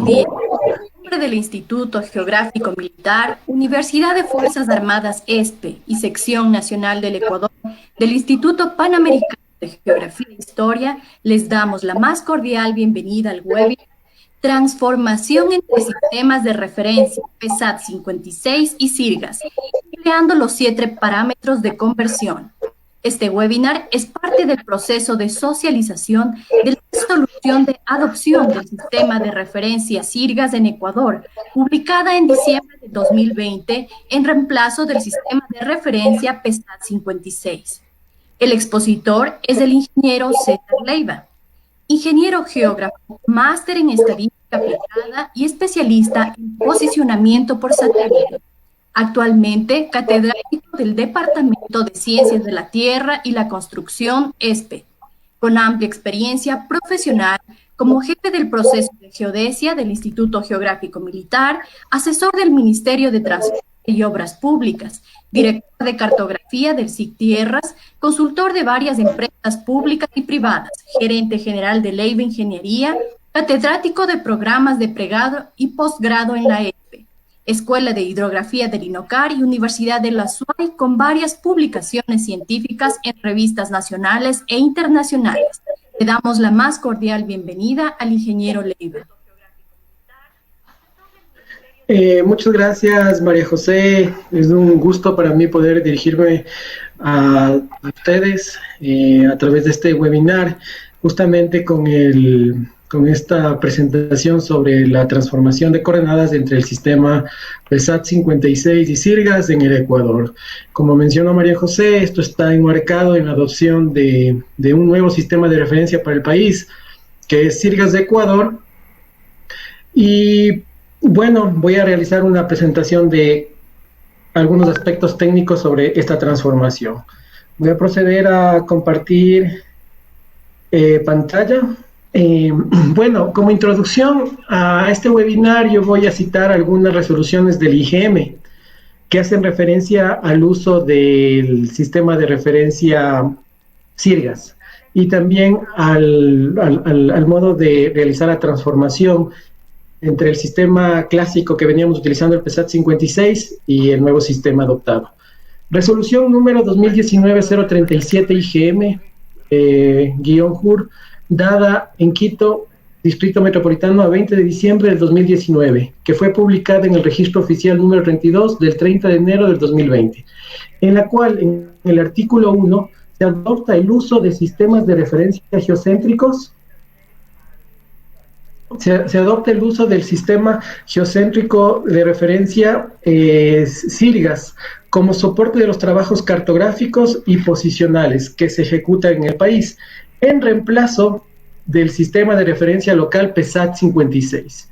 buenos días. En nombre del Instituto Geográfico Militar, Universidad de Fuerzas Armadas ESPE y Sección Nacional del Ecuador del Instituto Panamericano de Geografía e Historia, les damos la más cordial bienvenida al webinar Transformación entre Sistemas de Referencia, PESAT 56 y SIRGAS, creando los 7 parámetros de conversión. Este webinar es parte del proceso de socialización de la resolución de adopción del sistema de referencia SIRGAS en Ecuador, publicada en diciembre de 2020 en reemplazo del sistema de referencia PESAT 56. El expositor es el ingeniero César Leiva, ingeniero geógrafo, máster en estadística aplicada y especialista en posicionamiento por satélite. Actualmente, catedrático del Departamento de Ciencias de la Tierra y la Construcción ESPE, con amplia experiencia profesional como jefe del proceso de geodesia del Instituto Geográfico Militar, asesor del Ministerio de Transporte y Obras Públicas, director de cartografía del SIC Tierras, consultor de varias empresas públicas y privadas, gerente general de Leiva Ingeniería, catedrático de programas de pregrado y posgrado en la ESPE, Escuela de Hidrografía del INOCAR y Universidad de la SUAY, con varias publicaciones científicas en revistas nacionales e internacionales. Le damos la más cordial bienvenida al ingeniero Leiva. Muchas gracias, María José. Es un gusto para mí poder dirigirme a ustedes a través de este webinar, justamente con esta presentación sobre la transformación de coordenadas entre el sistema PESAT 56 y SIRGAS en el Ecuador. Como mencionó María José, esto está enmarcado en la adopción de un nuevo sistema de referencia para el país, que es SIRGAS de Ecuador. Y bueno, voy a realizar una presentación de algunos aspectos técnicos sobre esta transformación. Voy a proceder a compartir pantalla. Bueno, como introducción a este webinar, yo voy a citar algunas resoluciones del IGM que hacen referencia al uso del sistema de referencia SIRGAS y también al modo de realizar la transformación entre el sistema clásico que veníamos utilizando, el PESAT 56, y el nuevo sistema adoptado. Resolución número 2019-037 IGM, _JUR, dada en Quito, Distrito Metropolitano, a 20 de diciembre del 2019, que fue publicada en el Registro Oficial número 32 del 30 de enero del 2020, en la cual, en el artículo 1, se adopta el uso de sistemas de referencia geocéntricos. Se adopta el uso del sistema geocéntrico de referencia SIRGAS como soporte de los trabajos cartográficos y posicionales que se ejecutan en el país, en reemplazo del sistema de referencia local PESAT 56.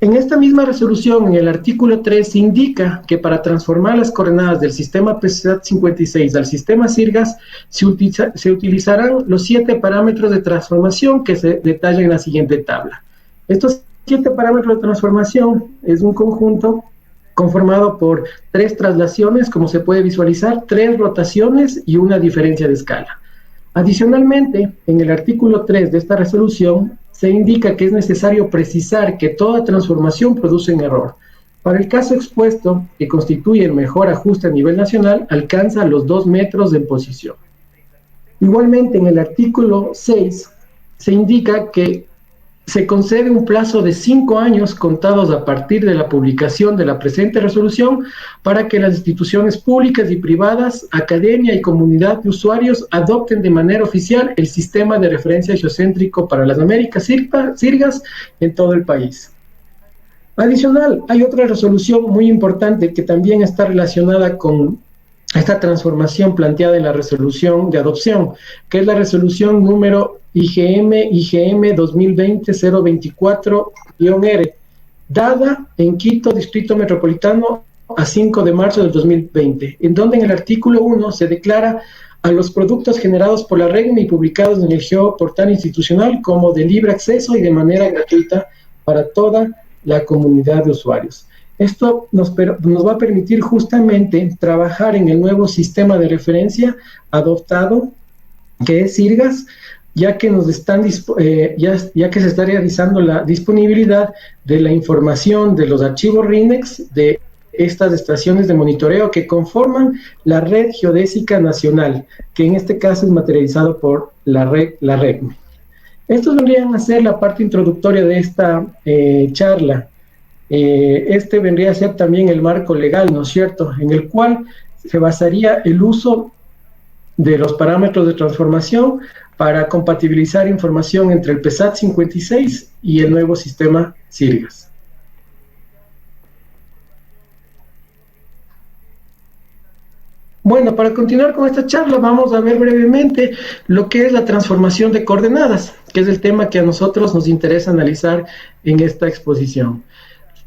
En esta misma resolución, en el artículo 3, se indica que para transformar las coordenadas del sistema PESAT 56 al sistema SIRGAS se utilizarán los 7 parámetros de transformación que se detallan en la siguiente tabla. Estos 7 parámetros de transformación es un conjunto conformado por 3 traslaciones, como se puede visualizar, 3 rotaciones y una diferencia de escala. Adicionalmente, en el artículo 3 de esta resolución, se indica que es necesario precisar que toda transformación produce un error. Para el caso expuesto, que constituye el mejor ajuste a nivel nacional, alcanza los 2 metros en posición. Igualmente, en el artículo 6, se indica que se concede un plazo de 5 años contados a partir de la publicación de la presente resolución para que las instituciones públicas y privadas, academia y comunidad de usuarios adopten de manera oficial el sistema de referencia geocéntrico para las Américas SIRGAS en todo el país. Adicional, hay otra resolución muy importante que también está relacionada con esta transformación planteada en la resolución de adopción, que es la resolución número IGM 2020-024-R, dada en Quito, Distrito Metropolitano, a 5 de marzo del 2020, en donde en el artículo 1 se declara a los productos generados por la REGME y publicados en el Geoportal Institucional como de libre acceso y de manera gratuita para toda la comunidad de usuarios. Esto nos va a permitir justamente trabajar en el nuevo sistema de referencia adoptado, que es SIRGAS, ya que ya que se está realizando la disponibilidad de la información de los archivos RINEX de estas estaciones de monitoreo que conforman la Red Geodésica Nacional, que en este caso es materializado por la RECME. Estos vendrían a ser la parte introductoria de esta charla. Este vendría a ser también el marco legal, ¿no es cierto?, en el cual se basaría el uso de los parámetros de transformación para compatibilizar información entre el PESAT 56 y el nuevo sistema SIRGAS. Bueno, para continuar con esta charla vamos a ver brevemente lo que es la transformación de coordenadas, que es el tema que a nosotros nos interesa analizar en esta exposición.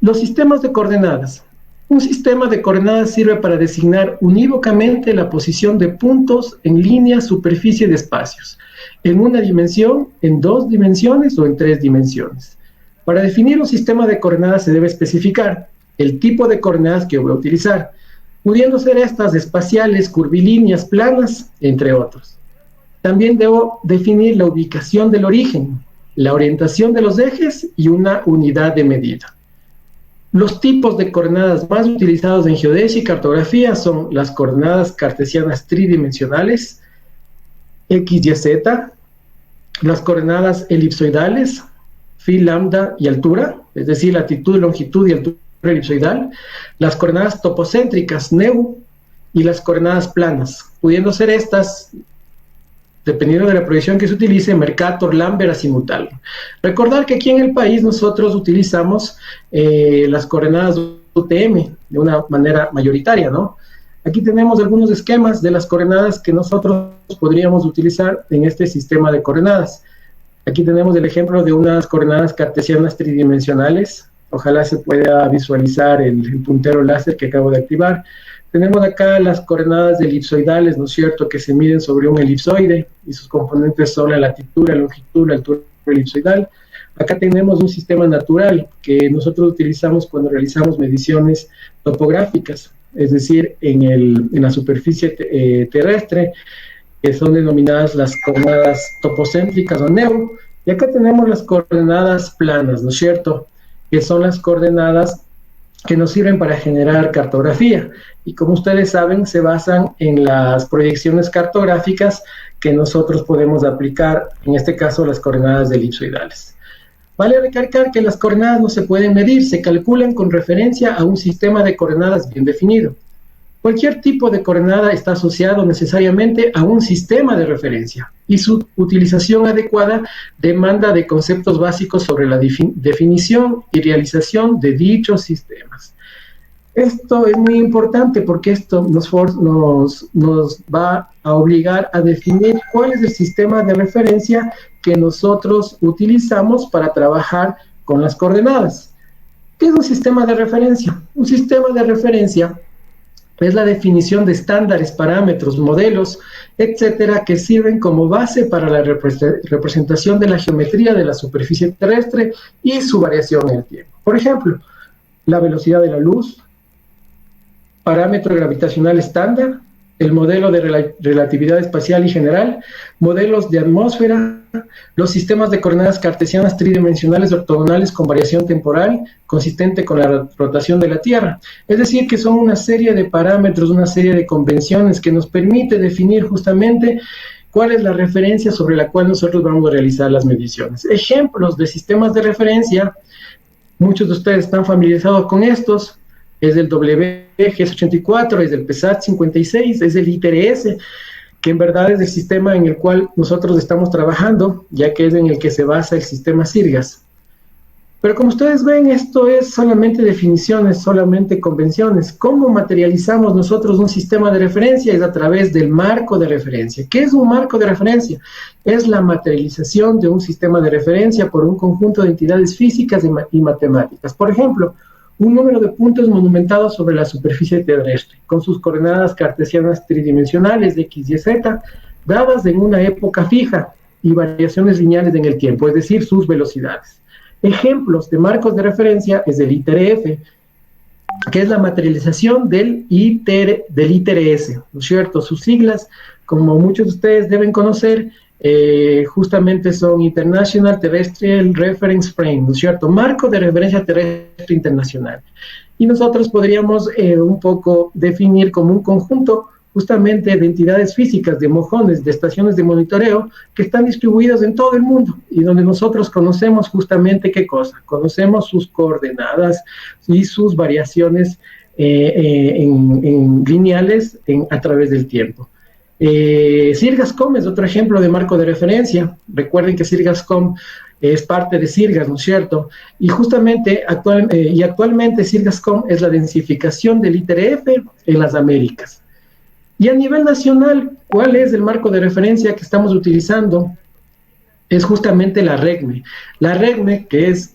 Los sistemas de coordenadas. Un sistema de coordenadas sirve para designar unívocamente la posición de puntos en línea, superficie de espacios, en una dimensión, en 2 dimensiones o en 3 dimensiones. Para definir un sistema de coordenadas se debe especificar el tipo de coordenadas que voy a utilizar, pudiendo ser estas espaciales, curvilíneas, planas, entre otros. También debo definir la ubicación del origen, la orientación de los ejes y una unidad de medida. Los tipos de coordenadas más utilizados en geodesia y cartografía son las coordenadas cartesianas tridimensionales, X, Y, Z, las coordenadas elipsoidales, phi, lambda y altura, es decir, latitud, longitud y altura elipsoidal, las coordenadas topocéntricas, neu, y las coordenadas planas, pudiendo ser estas, dependiendo de la proyección que se utilice, Mercator, Lambert, azimutal. Recordar que aquí en el país nosotros utilizamos las coordenadas UTM de una manera mayoritaria, ¿no? Aquí tenemos algunos esquemas de las coordenadas que nosotros podríamos utilizar en este sistema de coordenadas. Aquí tenemos el ejemplo de unas coordenadas cartesianas tridimensionales. Ojalá se pueda visualizar el puntero láser que acabo de activar. Tenemos acá las coordenadas elipsoidales, ¿no es cierto?, que se miden sobre un elipsoide y sus componentes son la latitud, la longitud, la altura elipsoidal. Acá tenemos un sistema natural que nosotros utilizamos cuando realizamos mediciones topográficas, es decir, en la superficie terrestre, que son denominadas las coordenadas topocéntricas o neu. Y acá tenemos las coordenadas planas, ¿no es cierto?, que son las coordenadas que nos sirven para generar cartografía. Y como ustedes saben, se basan en las proyecciones cartográficas que nosotros podemos aplicar, en este caso, las coordenadas elipsoidales. Vale recalcar que las coordenadas no se pueden medir, se calculan con referencia a un sistema de coordenadas bien definido. Cualquier tipo de coordenada está asociado necesariamente a un sistema de referencia y su utilización adecuada demanda de conceptos básicos sobre la definición y realización de dichos sistemas. Esto es muy importante porque esto nos va a obligar a definir cuál es el sistema de referencia que nosotros utilizamos para trabajar con las coordenadas. ¿Qué es un sistema de referencia? Un sistema de referencia es la definición de estándares, parámetros, modelos, etcétera, que sirven como base para la representación de la geometría de la superficie terrestre y su variación en el tiempo. Por ejemplo, la velocidad de la luz, parámetro gravitacional estándar, el modelo de relatividad espacial y general, modelos de atmósfera, los sistemas de coordenadas cartesianas tridimensionales ortogonales con variación temporal consistente con la rotación de la Tierra. Es decir, que son una serie de parámetros, una serie de convenciones que nos permite definir justamente cuál es la referencia sobre la cual nosotros vamos a realizar las mediciones. Ejemplos de sistemas de referencia, muchos de ustedes están familiarizados con estos, es el WGS84, es el PESAT 56, es el ITRS, que en verdad es el sistema en el cual nosotros estamos trabajando, ya que es en el que se basa el sistema SIRGAS. Pero como ustedes ven, esto es solamente definiciones, solamente convenciones. ¿Cómo materializamos nosotros un sistema de referencia? Es a través del marco de referencia. ¿Qué es un marco de referencia? Es la materialización de un sistema de referencia por un conjunto de entidades físicas y matemáticas. Por ejemplo, un número de puntos monumentados sobre la superficie terrestre, con sus coordenadas cartesianas tridimensionales de X, Y, Z, dadas en una época fija y variaciones lineales en el tiempo, es decir, sus velocidades. Ejemplos de marcos de referencia es el ITRF, que es la materialización del ITRS, ¿no es cierto? Sus siglas, como muchos de ustedes deben conocer, justamente son International Terrestrial Reference Frame, ¿no es cierto? Marco de referencia terrestre internacional. Y nosotros podríamos un poco definir como un conjunto justamente de entidades físicas, de mojones, de estaciones de monitoreo que están distribuidas en todo el mundo y donde nosotros conocemos justamente qué cosa, conocemos sus coordenadas y sus variaciones en lineales a través del tiempo. Sirgascom es otro ejemplo de marco de referencia. Recuerden que Sirgascom es parte de Sirgas, ¿no es cierto? Y justamente actualmente Sirgascom es la densificación del ITRF en las Américas. Y a nivel nacional, ¿cuál es el marco de referencia que estamos utilizando? Es justamente la REGME. La REGME, que es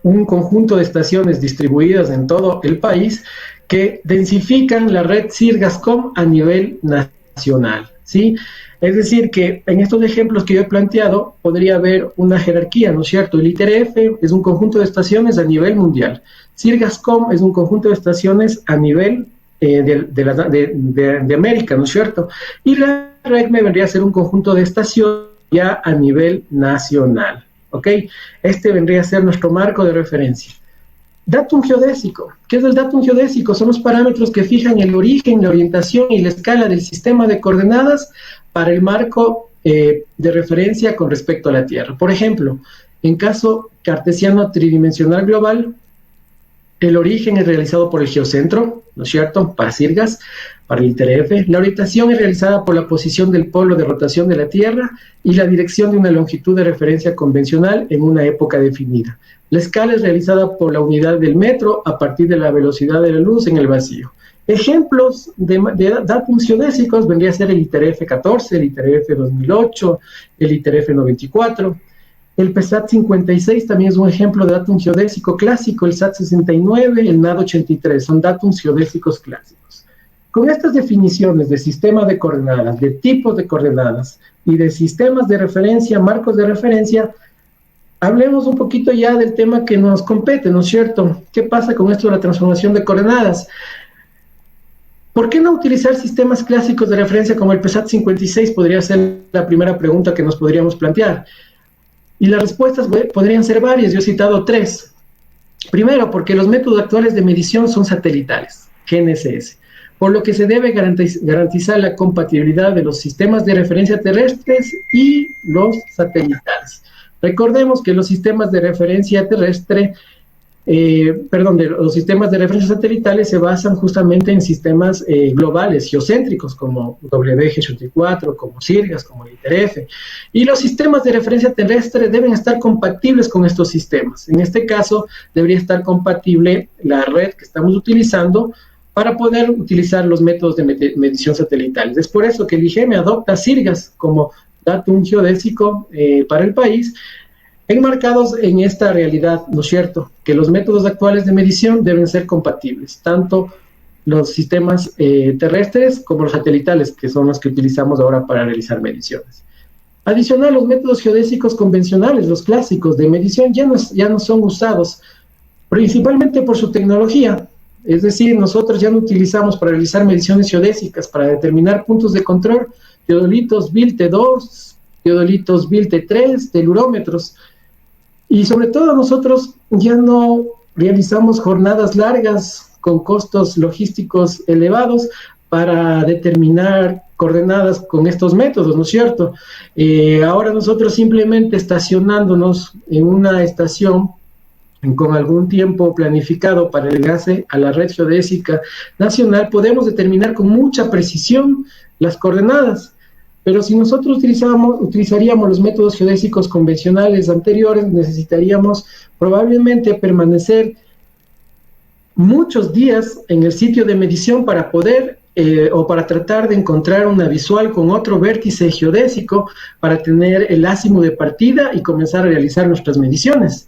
un conjunto de estaciones distribuidas en todo el país que densifican la red Sirgascom a nivel nacional, ¿sí? Es decir, que en estos ejemplos que yo he planteado podría haber una jerarquía, ¿no es cierto? El ITRF es un conjunto de estaciones a nivel mundial. Sirgascom es un conjunto de estaciones a nivel de América, ¿no es cierto? Y la REGME vendría a ser un conjunto de estaciones ya a nivel nacional, ¿ok? Este vendría a ser nuestro marco de referencia. Datum geodésico. ¿Qué es el datum geodésico? Son los parámetros que fijan el origen, la orientación y la escala del sistema de coordenadas para el marco de referencia con respecto a la Tierra. Por ejemplo, en caso cartesiano tridimensional global, el origen es realizado por el geocentro, ¿no es cierto?, para Sirgas, para el ITRF. La orientación es realizada por la posición del polo de rotación de la Tierra y la dirección de una longitud de referencia convencional en una época definida. La escala es realizada por la unidad del metro a partir de la velocidad de la luz en el vacío. Ejemplos de datum geodésicos vendría a ser el ITRF 14, el ITRF 2008, el ITRF 94. El PESAT 56 también es un ejemplo de datum geodésico clásico, el SAT 69, el NAD 83, son datums geodésicos clásicos. Con estas definiciones de sistema de coordenadas, de tipos de coordenadas y de sistemas de referencia, marcos de referencia, hablemos un poquito ya del tema que nos compete, ¿no es cierto? ¿Qué pasa con esto de la transformación de coordenadas? ¿Por qué no utilizar sistemas clásicos de referencia como el PESAT 56? Podría ser la primera pregunta que nos podríamos plantear. Y las respuestas podrían ser varias, yo he citado 3. Primero, porque los métodos actuales de medición son satelitales, GNSS, por lo que se debe garantizar la compatibilidad de los sistemas de referencia terrestres y los satelitales. Recordemos que los sistemas de referencia terrestre, los sistemas de referencia satelitales se basan justamente en sistemas globales, geocéntricos, como WG84, como Sirgas, como el ITRF. Y los sistemas de referencia terrestre deben estar compatibles con estos sistemas. En este caso, debería estar compatible la red que estamos utilizando para poder utilizar los métodos de medición satelitales. Es por eso que el IGM adopta Sirgas como datum geodésico para el país, enmarcados en esta realidad, ¿no es cierto?, que los métodos actuales de medición deben ser compatibles, tanto los sistemas terrestres como los satelitales, que son los que utilizamos ahora para realizar mediciones. Adicional, los métodos geodésicos convencionales, los clásicos de medición, ya no son usados, principalmente por su tecnología. Es decir, nosotros ya no utilizamos para realizar mediciones geodésicas, para determinar puntos de control, teodolitos BIL-T2, teodolitos BIL-T3, telurómetros. Y sobre todo nosotros ya no realizamos jornadas largas con costos logísticos elevados para determinar coordenadas con estos métodos, ¿no es cierto? Ahora nosotros simplemente estacionándonos en una estación con algún tiempo planificado para el enlace a la red geodésica nacional, podemos determinar con mucha precisión las coordenadas. Pero si nosotros utilizaríamos los métodos geodésicos convencionales anteriores, necesitaríamos probablemente permanecer muchos días en el sitio de medición para poder o para tratar de encontrar una visual con otro vértice geodésico para tener el ácimo de partida y comenzar a realizar nuestras mediciones.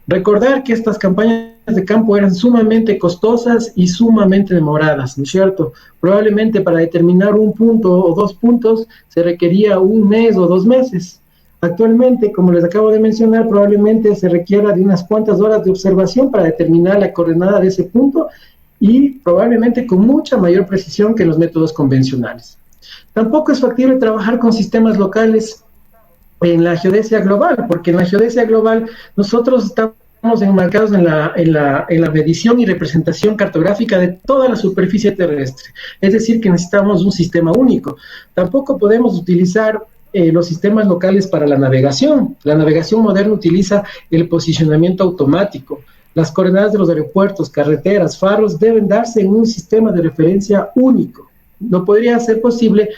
Recordar que estas campañas de campo eran sumamente costosas y sumamente demoradas, ¿no es cierto? Probablemente para determinar un punto o 2 puntos se requería 1 mes o 2 meses. Actualmente, como les acabo de mencionar, probablemente se requiera de unas cuantas horas de observación para determinar la coordenada de ese punto y probablemente con mucha mayor precisión que los métodos convencionales. Tampoco es factible trabajar con sistemas locales en la geodesia global, porque en la geodesia global nosotros estamos enmarcados en la medición y representación cartográfica de toda la superficie terrestre, es decir, que necesitamos un sistema único. Tampoco podemos utilizar los sistemas locales para la navegación. La navegación moderna utiliza el posicionamiento automático. Las coordenadas de los aeropuertos, carreteras, faros deben darse en un sistema de referencia único. No podría ser posible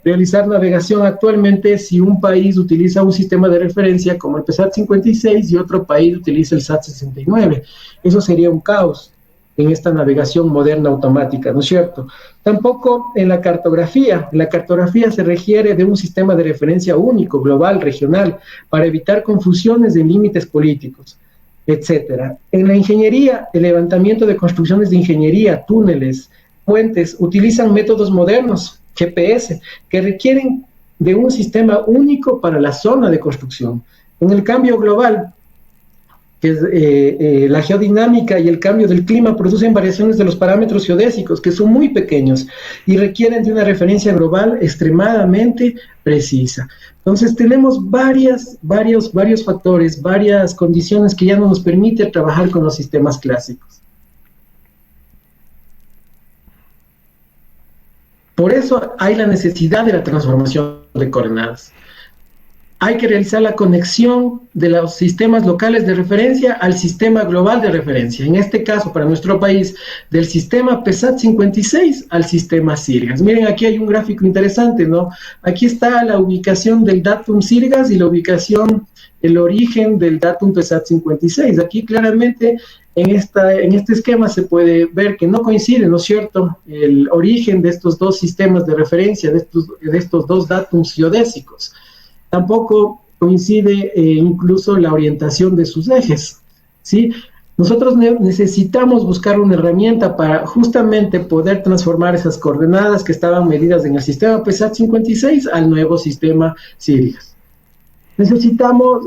realizar navegación actualmente si un país utiliza un sistema de referencia como el PESAT 56 y otro país utiliza el SAT 69. Eso sería un caos en esta navegación moderna automática, ¿no es cierto? Tampoco en la cartografía. La cartografía se requiere de un sistema de referencia único, global, regional, para evitar confusiones de límites políticos, etcétera. En la ingeniería, el levantamiento de construcciones de ingeniería, túneles, puentes, utilizan métodos modernos, GPS, que requieren de un sistema único para la zona de construcción. En el cambio global, que es la geodinámica y el cambio del clima producen variaciones de los parámetros geodésicos que son muy pequeños y requieren de una referencia global extremadamente precisa. Entonces tenemos varios factores, varias condiciones que ya no nos permiten trabajar con los sistemas clásicos. Por eso hay la necesidad de la transformación de coordenadas. Hay que realizar la conexión de los sistemas locales de referencia al sistema global de referencia. En este caso, para nuestro país, del sistema PESAT 56 al sistema SIRGAS. Miren, aquí hay un gráfico interesante, ¿no? Aquí está la ubicación del datum SIRGAS y la ubicación, el origen del datum PESAT 56. Aquí claramente en este esquema se puede ver que no coincide, ¿no es cierto?, el origen de estos dos sistemas de referencia, de estos dos datums geodésicos. Tampoco coincide incluso la orientación de sus ejes, ¿sí? Nosotros necesitamos buscar una herramienta para justamente poder transformar esas coordenadas que estaban medidas en el sistema PESAT 56 al nuevo sistema SIRGAS. Necesitamos,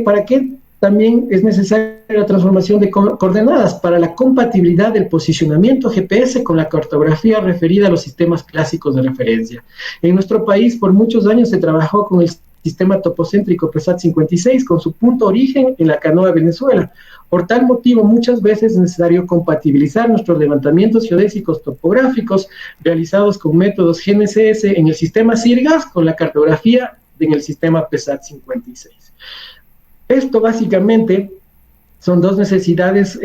¿para qué también es necesaria la transformación de coordenadas? Para la compatibilidad del posicionamiento GPS con la cartografía referida a los sistemas clásicos de referencia. En nuestro país, por muchos años se trabajó con el sistema topocéntrico PESAT 56 con su punto origen en la canoa Venezuela. Por tal motivo, muchas veces es necesario compatibilizar nuestros levantamientos geodésicos topográficos realizados con métodos GNSS en el sistema SIRGAS con la cartografía en el sistema PESAT 56. Esto básicamente son dos necesidades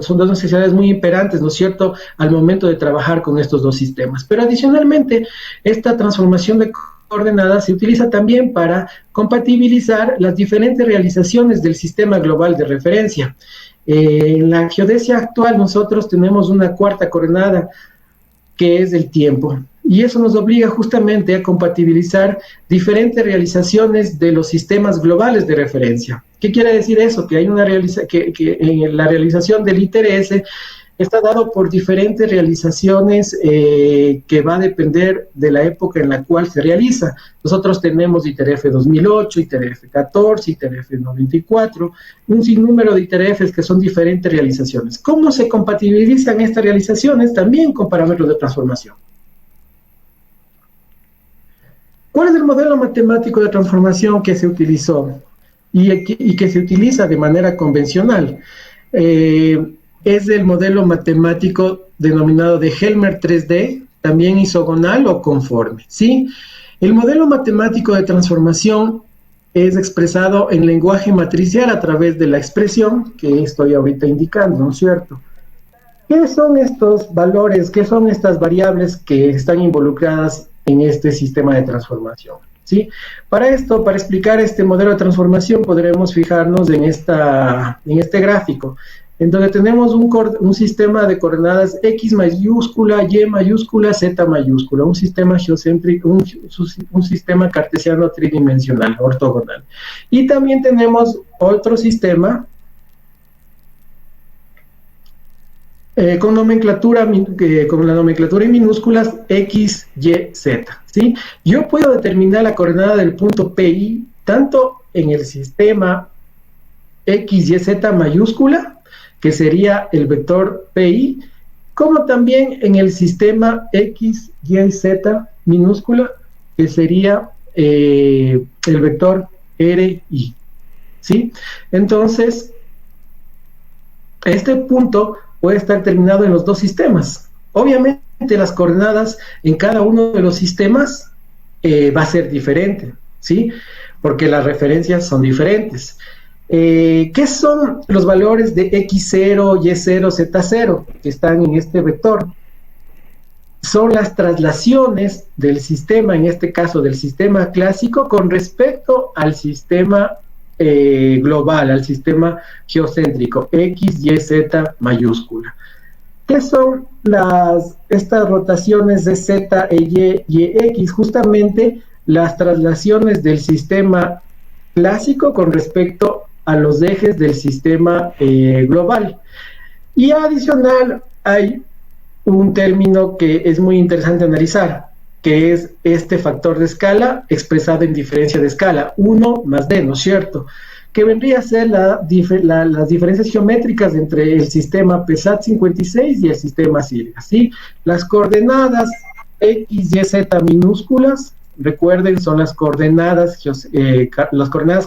son dos necesidades muy imperantes, ¿no es cierto?, al momento de trabajar con estos dos sistemas. Pero adicionalmente, esta transformación de coordenadas se utiliza también para compatibilizar las diferentes realizaciones del sistema global de referencia. En la geodesia actual nosotros tenemos una cuarta coordenada, que es el tiempo. Y eso nos obliga justamente a compatibilizar diferentes realizaciones de los sistemas globales de referencia. ¿Qué quiere decir eso? Que hay en la realización del ITRS está dado por diferentes realizaciones que va a depender de la época en la cual se realiza. Nosotros tenemos ITRF 2008, ITRF 14, ITRF 94, un sinnúmero de ITRFs que son diferentes realizaciones. ¿Cómo se compatibilizan estas realizaciones? También con parámetros de transformación. ¿Cuál es el modelo matemático de transformación que se utilizó y que se utiliza de manera convencional? Es el modelo matemático denominado de Helmer 3D, también isogonal o conforme, ¿sí? El modelo matemático de transformación es expresado en lenguaje matricial a través de la expresión que estoy ahorita indicando, ¿no es cierto? ¿Qué son estos valores, qué son estas variables que están involucradas en este sistema de transformación? ¿Sí? Para explicar este modelo de transformación, podremos fijarnos en este gráfico, en donde tenemos un sistema de coordenadas X mayúscula, Y mayúscula, Z mayúscula, un sistema geocéntrico, un sistema cartesiano tridimensional, ortogonal. Y también tenemos otro sistema con la nomenclatura en minúsculas X, Y, Z, ¿sí? Yo puedo determinar la coordenada del punto PI tanto en el sistema X, Y, Z mayúscula, que sería el vector PI, como también en el sistema X, Y, Z minúscula, que sería el vector R, I, ¿sí? Entonces, este punto puede estar terminado en los dos sistemas. Obviamente, las coordenadas en cada uno de los sistemas va a ser diferente, ¿sí? Porque las referencias son diferentes. ¿Qué son los valores de X0, Y0, Z0 que están en este vector? Son las traslaciones del sistema, en este caso del sistema clásico, con respecto al sistema global, al sistema geocéntrico, X, Y, Z mayúscula. ¿Qué son estas rotaciones de Z, Y, X? Justamente las traslaciones del sistema clásico con respecto a los ejes del sistema global. Y adicional, hay un término que es muy interesante analizar, que es este factor de escala expresado en diferencia de escala, 1 más D, ¿no es cierto? Que vendría a ser las diferencias geométricas entre el sistema PESAT 56 y el sistema SIRGAS, ¿sí? Las coordenadas X, Y, Z minúsculas, recuerden, son las coordenadas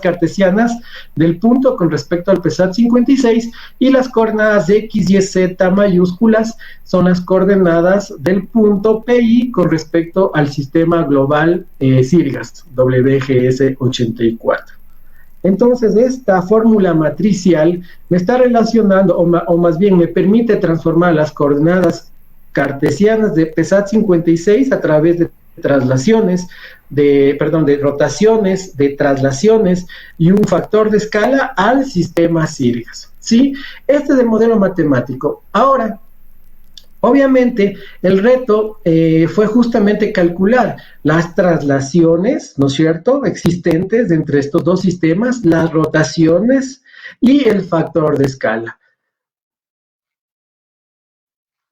cartesianas del punto con respecto al PESAT 56, y las coordenadas X, Y, Z mayúsculas son las coordenadas del punto PI con respecto al sistema global SIRGAS, WGS 84. Entonces, esta fórmula matricial me está relacionando, o más bien me permite transformar las coordenadas cartesianas de PESAT 56 a través de traslaciones, de rotaciones, de traslaciones y un factor de escala al sistema SIRGAS, ¿sí? Este es el modelo matemático. Ahora, obviamente, el reto fue justamente calcular las traslaciones, ¿no es cierto?, existentes entre estos dos sistemas, las rotaciones y el factor de escala.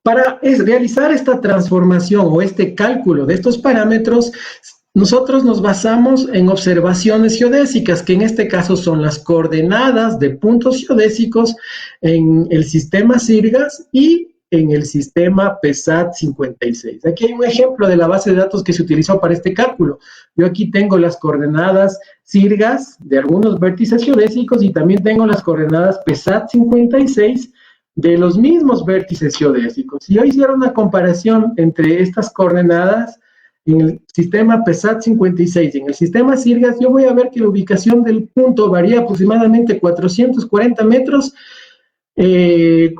Para realizar esta transformación o este cálculo de estos parámetros, nosotros nos basamos en observaciones geodésicas, que en este caso son las coordenadas de puntos geodésicos en el sistema SIRGAS y en el sistema PESAT 56. Aquí hay un ejemplo de la base de datos que se utilizó para este cálculo. Yo aquí tengo las coordenadas SIRGAS de algunos vértices geodésicos y también tengo las coordenadas PESAT 56 de los mismos vértices geodésicos. Si yo hiciera una comparación entre estas coordenadas en el sistema PESAT 56 y en el sistema SIRGAS, yo voy a ver que la ubicación del punto varía aproximadamente 440 metros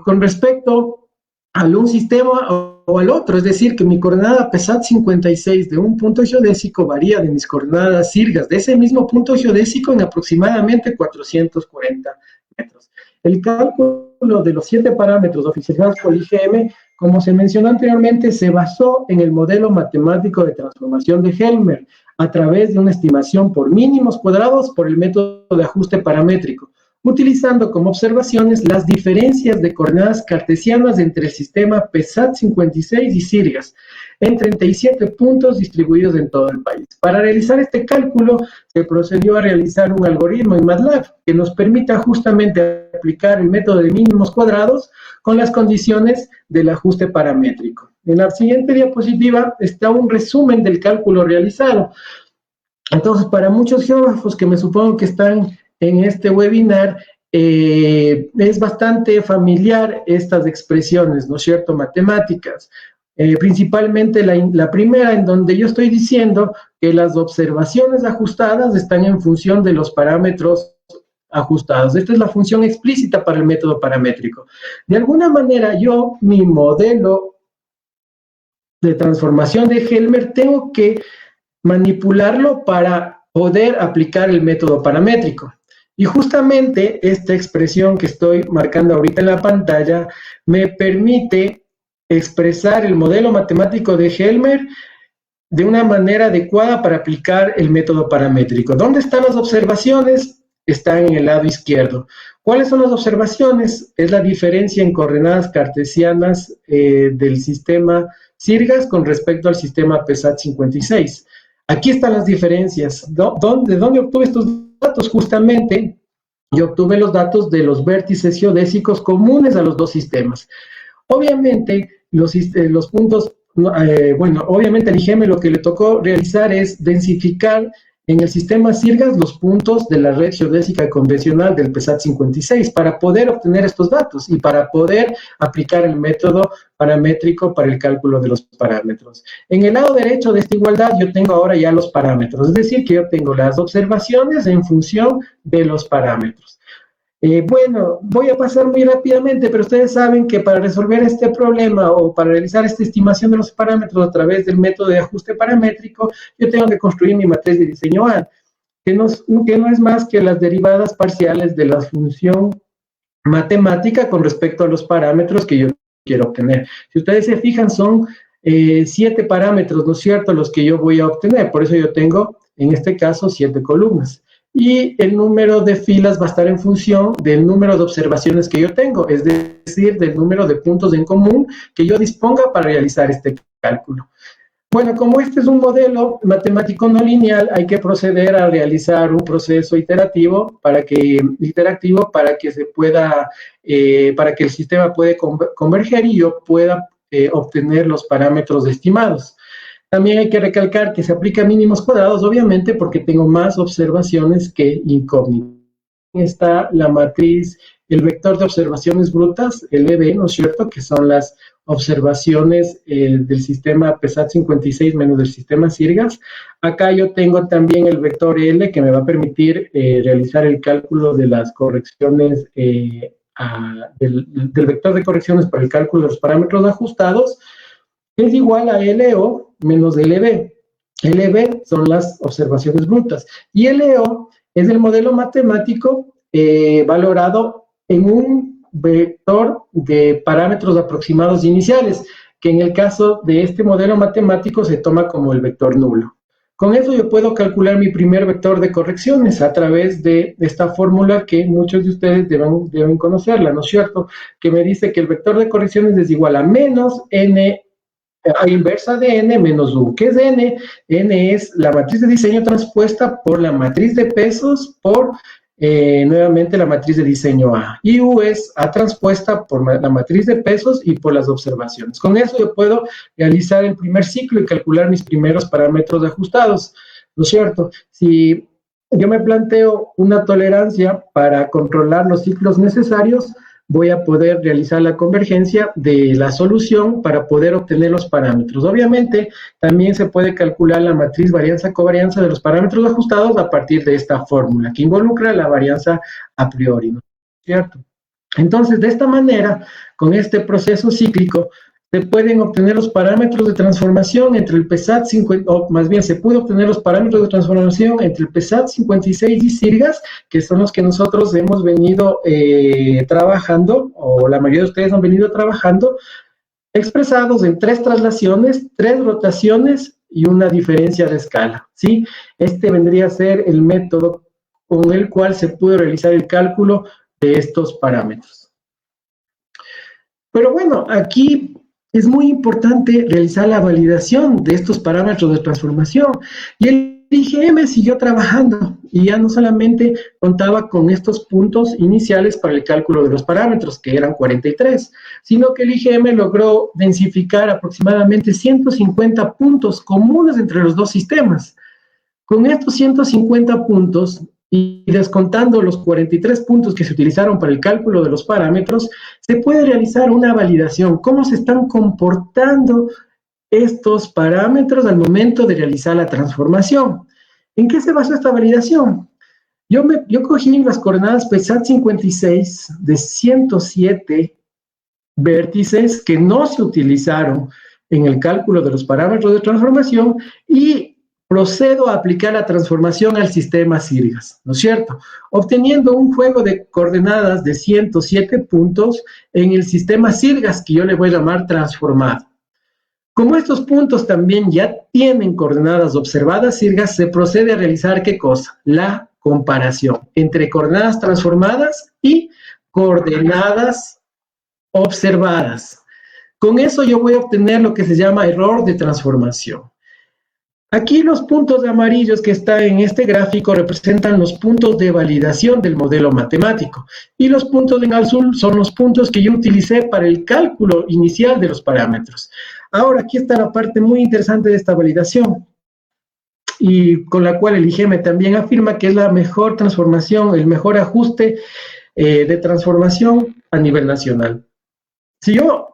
con respecto a un sistema o al otro, es decir, que mi coordenada PESAT 56 de un punto geodésico varía de mis coordenadas SIRGAS de ese mismo punto geodésico en aproximadamente 440 metros. El cálculo de los 7 parámetros oficializados por IGM, como se mencionó anteriormente, se basó en el modelo matemático de transformación de Helmer a través de una estimación por mínimos cuadrados por el método de ajuste paramétrico, utilizando como observaciones las diferencias de coordenadas cartesianas entre el sistema PESAT 56 y SIRGAS, en 37 puntos distribuidos en todo el país. Para realizar este cálculo, se procedió a realizar un algoritmo en MATLAB que nos permita justamente aplicar el método de mínimos cuadrados con las condiciones del ajuste paramétrico. En la siguiente diapositiva está un resumen del cálculo realizado. Entonces, para muchos geógrafos que me supongo que están en este webinar, es bastante familiar estas expresiones, ¿no es cierto?, matemáticas. Principalmente la primera, en donde yo estoy diciendo que las observaciones ajustadas están en función de los parámetros ajustados. Esta es la función explícita para el método paramétrico. De alguna manera, yo, mi modelo de transformación de Helmer, tengo que manipularlo para poder aplicar el método paramétrico. Y justamente esta expresión que estoy marcando ahorita en la pantalla me permite expresar el modelo matemático de Helmer de una manera adecuada para aplicar el método paramétrico. ¿Dónde están las observaciones? Están en el lado izquierdo. ¿Cuáles son las observaciones? Es la diferencia en coordenadas cartesianas del sistema SIRGAS con respecto al sistema PESAT 56. Aquí están las diferencias. ¿De dónde obtuve estos datos? Justamente, yo obtuve los datos de los vértices geodésicos comunes a los dos sistemas. Obviamente, los puntos, bueno, obviamente al IGM lo que le tocó realizar es densificar en el sistema SIRGAS los puntos de la red geodésica convencional del PESAT 56 para poder obtener estos datos y para poder aplicar el método paramétrico para el cálculo de los parámetros. En el lado derecho de esta igualdad yo tengo ahora ya los parámetros, es decir, que yo tengo las observaciones en función de los parámetros. Bueno, voy a pasar muy rápidamente, pero ustedes saben que para resolver este problema o para realizar esta estimación de los parámetros a través del método de ajuste paramétrico, yo tengo que construir mi matriz de diseño A, que no es más que las derivadas parciales de la función matemática con respecto a los parámetros que yo quiero obtener. Si ustedes se fijan, son 7 parámetros, ¿no es cierto?, los que yo voy a obtener. Por eso yo tengo, en este caso, 7 columnas. Y el número de filas va a estar en función del número de observaciones que yo tengo, es decir, del número de puntos en común que yo disponga para realizar este cálculo. Bueno, como este es un modelo matemático no lineal, hay que proceder a realizar un proceso iterativo para que se pueda, para que el sistema pueda converger y yo pueda obtener los parámetros estimados. También hay que recalcar que se aplica mínimos cuadrados, obviamente, porque tengo más observaciones que incógnitas. Está la matriz, el vector de observaciones brutas, el EB, ¿no es cierto?, que son las observaciones del sistema PESAT 56 menos del sistema SIRGAS. Acá yo tengo también el vector L, que me va a permitir realizar el cálculo de las correcciones, del vector de correcciones para el cálculo de los parámetros ajustados, es igual a LO menos LB. LB son las observaciones brutas y LO es el modelo matemático valorado en un vector de parámetros aproximados iniciales, que en el caso de este modelo matemático se toma como el vector nulo. Con eso yo puedo calcular mi primer vector de correcciones a través de esta fórmula que muchos de ustedes deben conocerla, ¿no es cierto?, que me dice que el vector de correcciones es igual a menos n a inversa de n menos u. ¿Qué es n? N es la matriz de diseño transpuesta por la matriz de pesos por nuevamente la matriz de diseño A. Y u es A transpuesta por la matriz de pesos y por las observaciones. Con eso yo puedo realizar el primer ciclo y calcular mis primeros parámetros ajustados, ¿no es cierto? Si yo me planteo una tolerancia para controlar los ciclos necesarios, voy a poder realizar la convergencia de la solución para poder obtener los parámetros. Obviamente, también se puede calcular la matriz varianza-covarianza de los parámetros ajustados a partir de esta fórmula, que involucra la varianza a priori, ¿no es cierto? Entonces, de esta manera, con este proceso cíclico, se pueden obtener los parámetros de transformación entre el PESAT 50, o más bien se puede obtener los parámetros de transformación entre el PESAT 56 y SIRGAS, que son los que nosotros hemos venido trabajando, o la mayoría de ustedes han venido trabajando, expresados en 3 traslaciones, 3 rotaciones y una diferencia de escala, ¿sí? Este vendría a ser el método con el cual se puede realizar el cálculo de estos parámetros. Pero bueno, aquí es muy importante realizar la validación de estos parámetros de transformación. Y el IGM siguió trabajando y ya no solamente contaba con estos puntos iniciales para el cálculo de los parámetros, que eran 43, sino que el IGM logró densificar aproximadamente 150 puntos comunes entre los dos sistemas. Con estos 150 puntos, y descontando los 43 puntos que se utilizaron para el cálculo de los parámetros, se puede realizar una validación. ¿Cómo se están comportando estos parámetros al momento de realizar la transformación? ¿En qué se basó esta validación? Yo cogí las coordenadas PESAT 56 de 107 vértices que no se utilizaron en el cálculo de los parámetros de transformación y procedo a aplicar la transformación al sistema SIRGAS, ¿no es cierto? Obteniendo un juego de coordenadas de 107 puntos en el sistema SIRGAS, que yo le voy a llamar transformado. Como estos puntos también ya tienen coordenadas observadas SIRGAS, se procede a realizar, ¿qué cosa? La comparación entre coordenadas transformadas y coordenadas observadas. Con eso yo voy a obtener lo que se llama error de transformación. Aquí los puntos amarillos que están en este gráfico representan los puntos de validación del modelo matemático y los puntos en azul son los puntos que yo utilicé para el cálculo inicial de los parámetros. Ahora, aquí está la parte muy interesante de esta validación y con la cual el IGM también afirma que es la mejor transformación, el mejor ajuste de transformación a nivel nacional. Si yo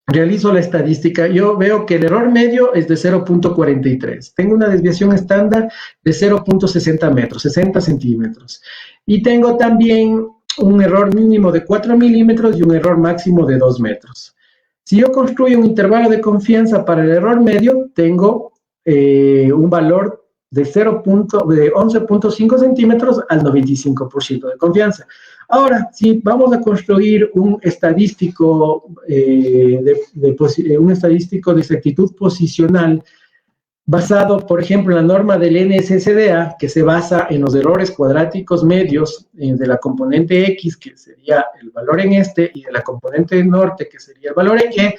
realizo la estadística, yo veo que el error medio es de 0.43. Tengo una desviación estándar de 0.60 metros, 60 centímetros. Y tengo también un error mínimo de 4 milímetros y un error máximo de 2 metros. Si yo construyo un intervalo de confianza para el error medio, tengo un valor de 11.5 centímetros al 95% de confianza. Ahora, si vamos a construir un estadístico de exactitud posicional basado, por ejemplo, en la norma del NSSDA, que se basa en los errores cuadráticos medios de la componente X, que sería el valor en este, y de la componente norte, que sería el valor en Y,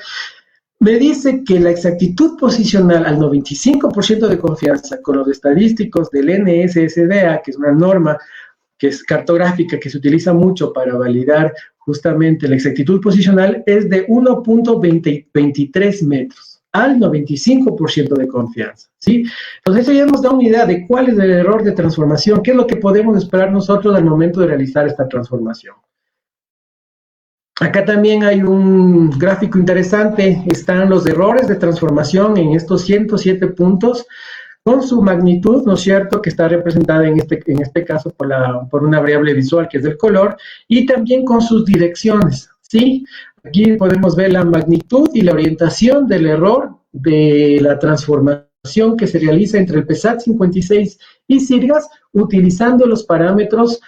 me dice que la exactitud posicional al 95% de confianza con los estadísticos del NSSDA, que es una norma que es cartográfica, que se utiliza mucho para validar justamente la exactitud posicional, es de 1.23 metros al 95% de confianza, ¿sí? Entonces, eso ya nos da una idea de cuál es el error de transformación, qué es lo que podemos esperar nosotros al momento de realizar esta transformación. Acá también hay un gráfico interesante, están los errores de transformación en estos 107 puntos, con su magnitud, ¿no es cierto?, que está representada en este caso por una variable visual que es el color, y también con sus direcciones, ¿sí? Aquí podemos ver la magnitud y la orientación del error de la transformación que se realiza entre el PESAT 56 y SIRGAS, utilizando los parámetros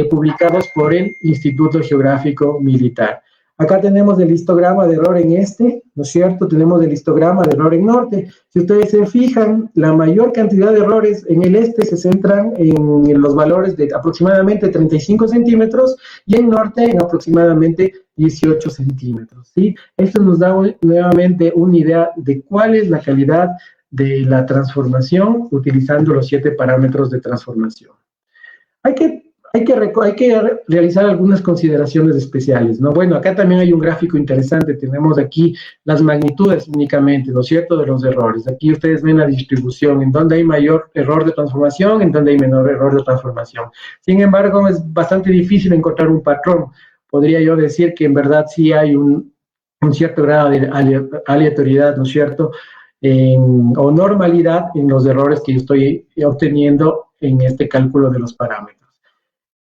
publicados por el Instituto Geográfico Militar. Acá tenemos el histograma de error en este, ¿no es cierto? Tenemos el histograma de error en norte. Si ustedes se fijan, la mayor cantidad de errores en el este se centran en los valores de aproximadamente 35 centímetros y en norte en aproximadamente 18 centímetros, ¿sí? Esto nos da nuevamente una idea de cuál es la calidad de la transformación utilizando los 7 parámetros de transformación. Hay que realizar algunas consideraciones especiales, ¿no? Bueno, acá también hay un gráfico interesante, tenemos aquí las magnitudes únicamente, ¿no es cierto?, de los errores. Aquí ustedes ven la distribución, en donde hay mayor error de transformación, en donde hay menor error de transformación. Sin embargo, es bastante difícil encontrar un patrón. Podría yo decir que en verdad sí hay un cierto grado de aleatoriedad, ¿no es cierto?, o normalidad en los errores que yo estoy obteniendo en este cálculo de los parámetros.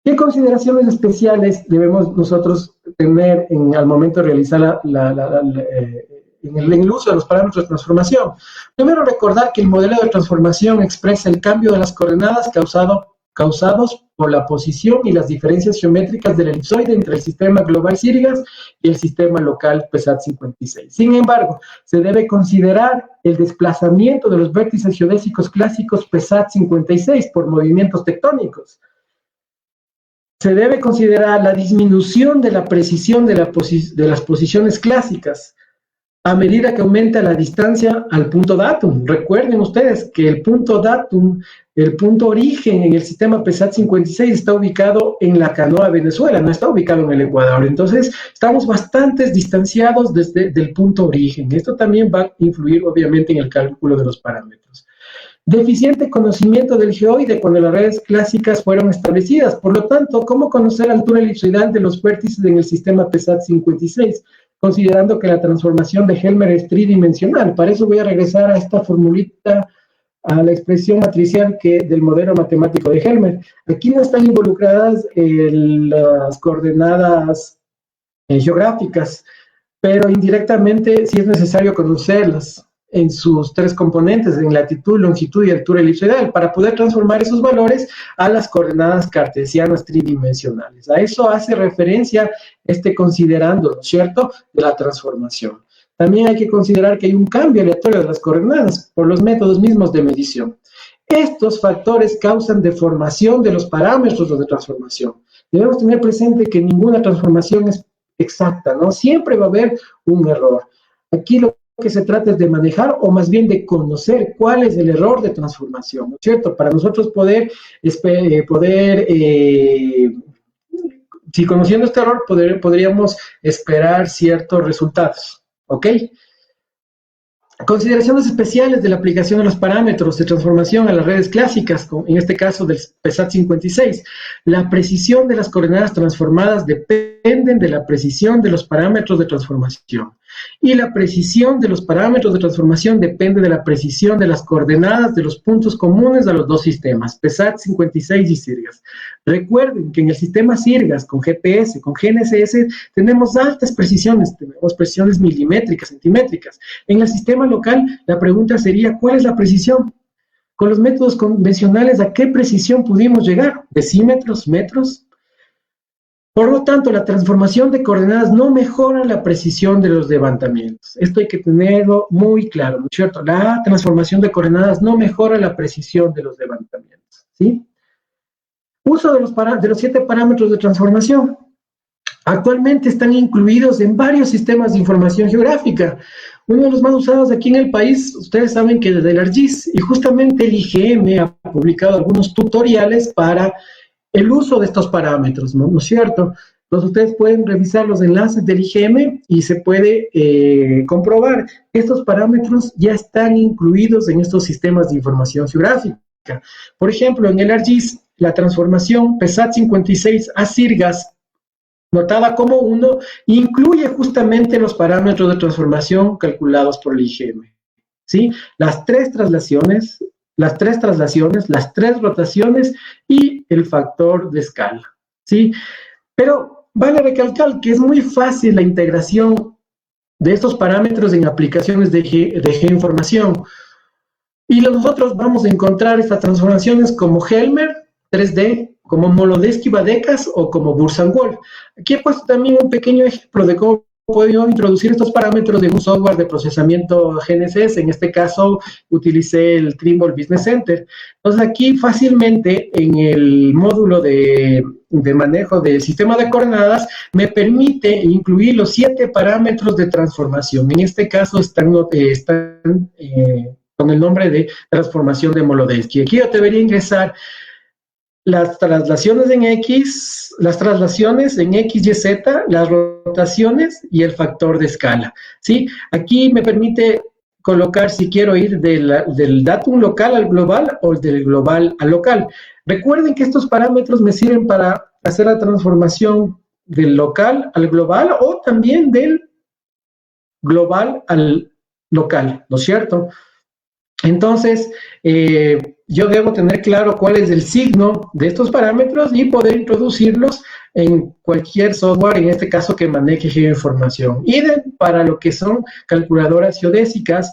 ¿Qué consideraciones especiales debemos nosotros tener al momento de realizar en el uso de los parámetros de transformación? Primero, recordar que el modelo de transformación expresa el cambio de las coordenadas causados por la posición y las diferencias geométricas del elipsoide entre el sistema global SIRGAS y el sistema local PESAT 56. Sin embargo, se debe considerar el desplazamiento de los vértices geodésicos clásicos PESAT 56 por movimientos tectónicos. Se debe considerar la disminución de la precisión de las posiciones clásicas a medida que aumenta la distancia al punto datum. Recuerden ustedes que el punto datum, el punto origen en el sistema PESAT 56 está ubicado en la canoa Venezuela, no está ubicado en el Ecuador. Entonces, estamos bastante distanciados desde el punto origen. Esto también va a influir, obviamente, en el cálculo de los parámetros. Deficiente conocimiento del geoide cuando las redes clásicas fueron establecidas. Por lo tanto, ¿cómo conocer la altura elipsoidal de los vértices en el sistema PESAT 56? Considerando que la transformación de Helmer es tridimensional. Para eso voy a regresar a esta formulita, a la expresión matricial del modelo matemático de Helmer. Aquí no están involucradas las coordenadas geográficas, pero indirectamente sí es necesario conocerlas en sus 3 componentes, en latitud, longitud y altura elipsoidal, para poder transformar esos valores a las coordenadas cartesianas tridimensionales. A eso hace referencia considerando, ¿no es cierto?, de la transformación. También hay que considerar que hay un cambio aleatorio de las coordenadas por los métodos mismos de medición. Estos factores causan deformación de los parámetros de transformación. Debemos tener presente que ninguna transformación es exacta, ¿no? Siempre va a haber un error. Aquí lo que se trata es de manejar o más bien de conocer cuál es el error de transformación, ¿no es cierto? Para nosotros si conociendo este error, podríamos esperar ciertos resultados, ¿ok? Consideraciones especiales de la aplicación de los parámetros de transformación a las redes clásicas, en este caso del PESAT 56. La precisión de las coordenadas transformadas dependen de la precisión de los parámetros de transformación. Y la precisión de los parámetros de transformación depende de la precisión de las coordenadas de los puntos comunes a los dos sistemas, PESAT 56 y SIRGAS. Recuerden que en el sistema SIRGAS, con GPS, con GNSS, tenemos altas precisiones, tenemos precisiones milimétricas, centimétricas. En el sistema local, la pregunta sería, ¿cuál es la precisión? Con los métodos convencionales, ¿a qué precisión pudimos llegar? ¿Decímetros, metros? Por lo tanto, la transformación de coordenadas no mejora la precisión de los levantamientos. Esto hay que tenerlo muy claro, ¿no es cierto? La transformación de coordenadas no mejora la precisión de los levantamientos, ¿sí? Uso de los 7 parámetros de transformación. Actualmente están incluidos en varios sistemas de información geográfica. Uno de los más usados aquí en el país, ustedes saben que es el ARGIS, y justamente el IGM ha publicado algunos tutoriales para el uso de estos parámetros, ¿no es cierto? Entonces ustedes pueden revisar los enlaces del IGM y se puede comprobar que estos parámetros ya están incluidos en estos sistemas de información geográfica. Por ejemplo, en el ARGIS, la transformación PESAT 56 a SIRGAS, notada como 1, incluye justamente los parámetros de transformación calculados por el IGM, ¿sí? Las tres traslaciones, las tres rotaciones y el factor de escala, ¿sí? Pero vale recalcar que es muy fácil la integración de estos parámetros en aplicaciones de geoinformación. Y nosotros vamos a encontrar estas transformaciones como Helmer 3D, como Molodetsky-Badekás o como Burs-Wolf. Aquí he puesto también un pequeño ejemplo de cómo puedo introducir estos parámetros en un software de procesamiento GNSS. En este caso, utilicé el Trimble Business Center. Entonces, aquí fácilmente en el módulo de manejo del sistema de coordenadas me permite incluir los 7 parámetros de transformación. En este caso, están con el nombre de transformación de Molodetsky. Aquí yo debería ingresar las traslaciones en X, las traslaciones en X, Y, Z, las rotaciones y el factor de escala, ¿sí? Aquí me permite colocar si quiero ir del datum local al global o del global al local. Recuerden que estos parámetros me sirven para hacer la transformación del local al global o también del global al local, ¿no es cierto? Entonces, yo debo tener claro cuál es el signo de estos parámetros y poder introducirlos en cualquier software, en este caso que maneje geoinformación. Idem para lo que son calculadoras geodésicas,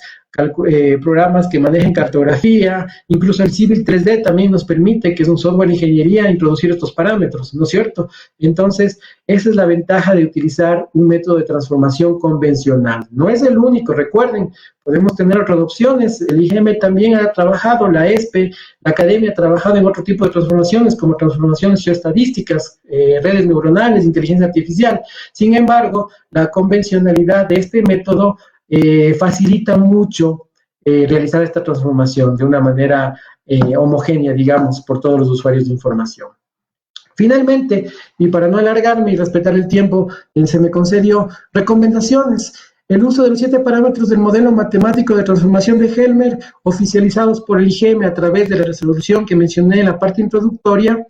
programas que manejen cartografía, incluso el Civil 3D también nos permite, que es un software de ingeniería, introducir estos parámetros, ¿no es cierto? Entonces, esa es la ventaja de utilizar un método de transformación convencional. No es el único, recuerden, podemos tener otras opciones. El IGM también ha trabajado, la ESPE, la academia ha trabajado en otro tipo de transformaciones, como transformaciones geoestadísticas, redes neuronales, inteligencia artificial. Sin embargo, la convencionalidad de este método facilita mucho realizar esta transformación de una manera homogénea, digamos, por todos los usuarios de información. Finalmente, y para no alargarme y respetar el tiempo que se me concedió, recomendaciones. El uso de los 7 parámetros del modelo matemático de transformación de Helmer, oficializados por el IGM a través de la resolución que mencioné en la parte introductoria,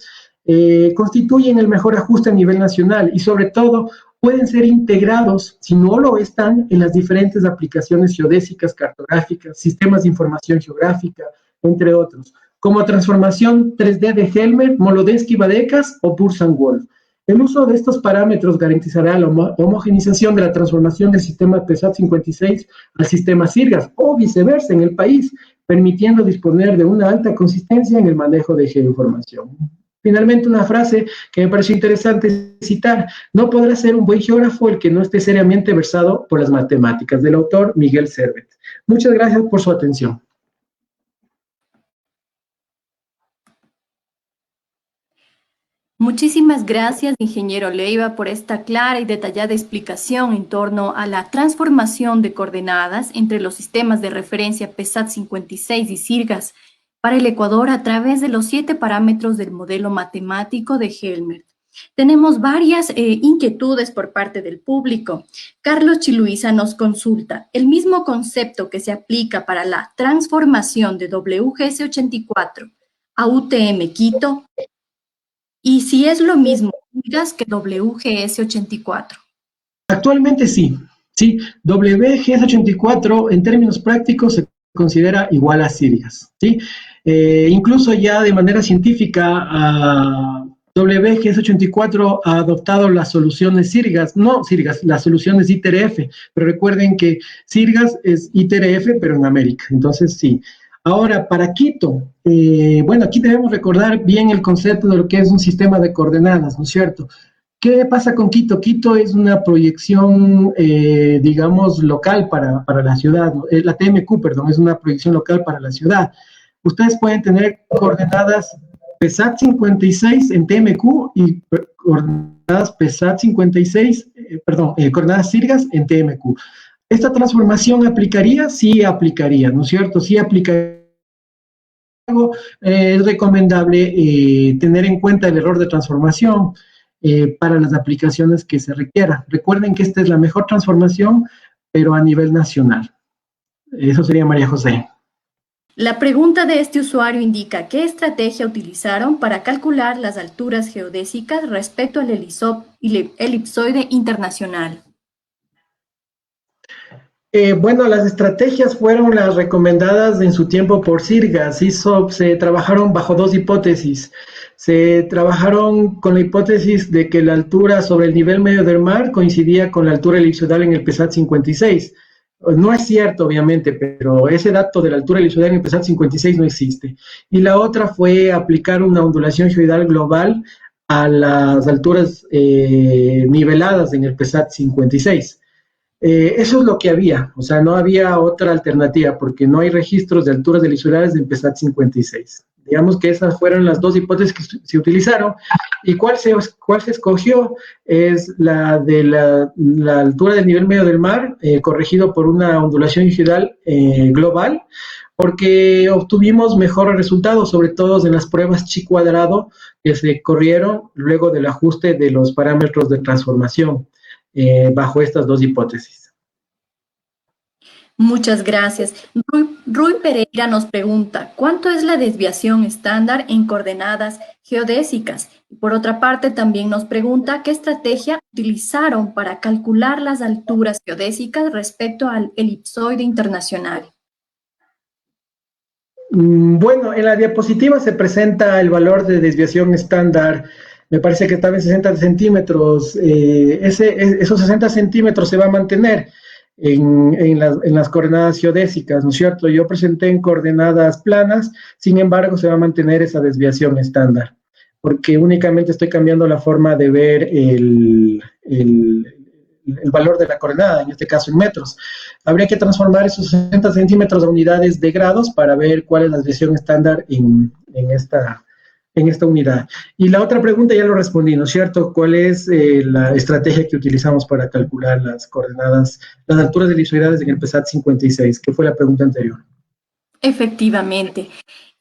constituyen el mejor ajuste a nivel nacional y sobre todo pueden ser integrados, si no lo están, en las diferentes aplicaciones geodésicas, cartográficas, sistemas de información geográfica, entre otros, como transformación 3D de Helmer, Molodetsky-Badekás o Burs-Wolf. El uso de estos parámetros garantizará la homogenización de la transformación del sistema PESAT 56 al sistema SIRGAS o viceversa en el país, permitiendo disponer de una alta consistencia en el manejo de geoinformación. Finalmente, una frase que me pareció interesante citar: no podrá ser un buen geógrafo el que no esté seriamente versado por las matemáticas, del autor Miguel Servet. Muchas gracias por su atención. Muchísimas gracias, ingeniero Leiva, por esta clara y detallada explicación en torno a la transformación de coordenadas entre los sistemas de referencia PESAT 56 y SIRGAS para el Ecuador a través de los 7 parámetros del modelo matemático de Helmert. Tenemos varias inquietudes por parte del público. Carlos Chiluiza nos consulta, el mismo concepto que se aplica para la transformación de WGS84 a UTM Quito, y si es lo mismo SIRGAS que WGS84. Actualmente sí, sí, WGS84 en términos prácticos se considera igual a SIRGAS, ¿sí? Incluso ya de manera científica, WGS84 ha adoptado las soluciones SIRGAS, no SIRGAS, las soluciones ITRF, pero recuerden que SIRGAS es ITRF, pero en América, entonces sí. Ahora, para Quito, bueno, aquí debemos recordar bien el concepto de lo que es un sistema de coordenadas, ¿no es cierto? ¿Qué pasa con Quito? Quito es una proyección, digamos, local para la ciudad, ¿no? La TMQ, perdón, es una proyección local para la ciudad. Ustedes pueden tener coordenadas PESAT 56 en TMQ y coordenadas PESAT 56, coordenadas SIRGAS en TMQ. ¿Esta transformación aplicaría? Sí aplicaría, ¿no es cierto? Sí aplicaría. Es recomendable tener en cuenta el error de transformación para las aplicaciones que se requiera. Recuerden que esta es la mejor transformación, pero a nivel nacional. Eso sería, María José. La pregunta de este usuario indica qué estrategia utilizaron para calcular las alturas geodésicas respecto al elipsoide internacional. Bueno, las estrategias fueron las recomendadas en su tiempo por SIRGAS. Se trabajaron bajo dos hipótesis. Se trabajaron con la hipótesis de que la altura sobre el nivel medio del mar coincidía con la altura elipsoidal en el PESAT 56. No es cierto, obviamente, pero ese dato de la altura elipsoidal en el PESAT 56 no existe. Y la otra fue aplicar una ondulación geoidal global a las alturas niveladas en el PESAT 56. Eso es lo que había, o sea, no había otra alternativa porque no hay registros de alturas elipsoidales en PESAT 56. Digamos que esas fueron las dos hipótesis que se utilizaron. ¿Y cuál se escogió? Es la de la altura del nivel medio del mar, corregido por una ondulación geoidal global, porque obtuvimos mejores resultados, sobre todo en las pruebas chi cuadrado que se corrieron luego del ajuste de los parámetros de transformación. Bajo estas dos hipótesis. Muchas gracias. Rui Pereira nos pregunta, ¿cuánto es la desviación estándar en coordenadas geodésicas? Y por otra parte, también nos pregunta qué estrategia utilizaron para calcular las alturas geodésicas respecto al elipsoide internacional. Bueno, en la diapositiva se presenta el valor de desviación estándar. Me parece que estaba en 60 centímetros. Esos 60 centímetros se va a mantener en las coordenadas geodésicas, ¿no es cierto? Yo presenté en coordenadas planas, sin embargo, se va a mantener esa desviación estándar, porque únicamente estoy cambiando la forma de ver el valor de la coordenada, en este caso en metros. Habría que transformar esos 60 centímetros a unidades de grados para ver cuál es la desviación estándar en esta unidad. Y la otra pregunta ya lo respondí, ¿no es cierto? ¿Cuál es la estrategia que utilizamos para calcular las coordenadas, las alturas elipsoidales en el PESAT 56? Que fue la pregunta anterior. Efectivamente.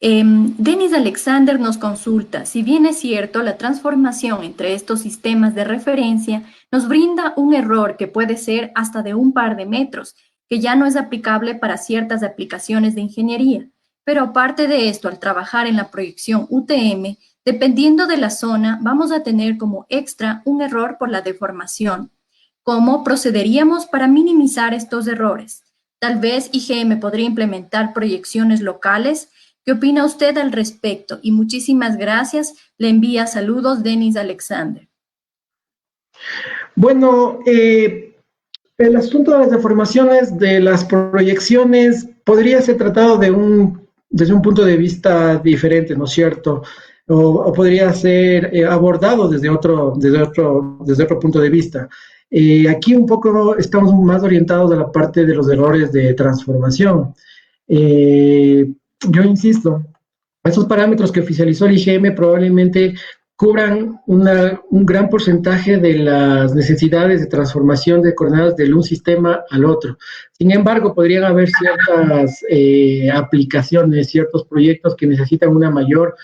Denis Alexander nos consulta, si bien es cierto, la transformación entre estos sistemas de referencia nos brinda un error que puede ser hasta de un par de metros, que ya no es aplicable para ciertas aplicaciones de ingeniería. Pero aparte de esto, al trabajar en la proyección UTM, dependiendo de la zona, vamos a tener como extra un error por la deformación. ¿Cómo procederíamos para minimizar estos errores? Tal vez IGM podría implementar proyecciones locales. ¿Qué opina usted al respecto? Y muchísimas gracias. Le envía saludos Denis Alexander. Bueno, el asunto de las deformaciones de las proyecciones podría ser tratado desde un punto de vista diferente, ¿no es cierto? O podría ser abordado desde otro punto de vista. Aquí un poco estamos más orientados a la parte de los errores de transformación. Yo insisto, esos parámetros que oficializó el IGM probablemente cubran un gran porcentaje de las necesidades de transformación de coordenadas de un sistema al otro. Sin embargo, podrían haber ciertas aplicaciones, ciertos proyectos que necesitan una mayor